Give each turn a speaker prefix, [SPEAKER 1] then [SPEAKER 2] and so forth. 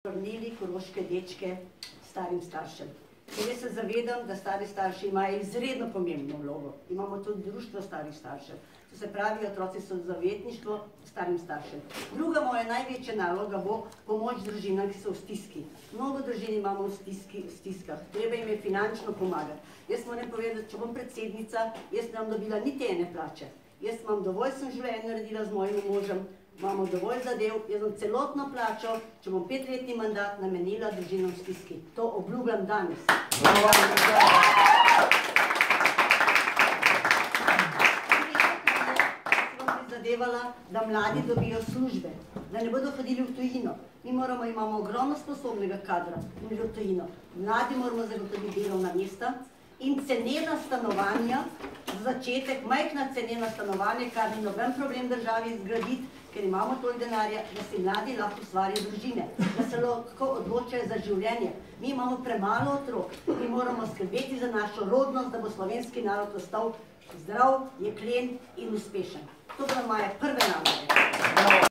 [SPEAKER 1] vrnili koroške dečke starim staršem. Ker jaz se zavedam, da stari starši imajo izredno pomembno vlogo. Imamo tudi društvo starih staršev. To se pravi, otroci so zavetništvo starim staršem. Druga moja največja naloga bo pomoč družinam, ki so v stiski. Mnogo družin imamo v stiskah. Treba jim je finančno pomagati. Jaz moram povedati, če bom predsednica, jaz ne bom dobila niti ene plače. Jaz imam dovolj, sem življenje naredila z mojim možem, imamo dovolj zadev, jaz bom celotno plačo, če bom 5-letni mandat namenila družinom v stiski. To obljubljam danes. Zadevala, da mladi dobijo službe, da ne bodo hodili v tujino. Mi imamo ogromno sposobnega kadra in že v tujino. Mladi moramo zagotoviti delovna mesta in cenena stanovanja, za začetek majhna cenena stanovanja, kar ni noben problem državi zgraditi, ker imamo toliko denarja, da si mladi lahko ustvarijo družine, da se lahko odločajo za življenje. Mi imamo premalo otrok, mi moramo skrbeti za našo rodnost, da bo slovenski narod ostal zdrav, jeklen in uspešen. To so moje prve naloge.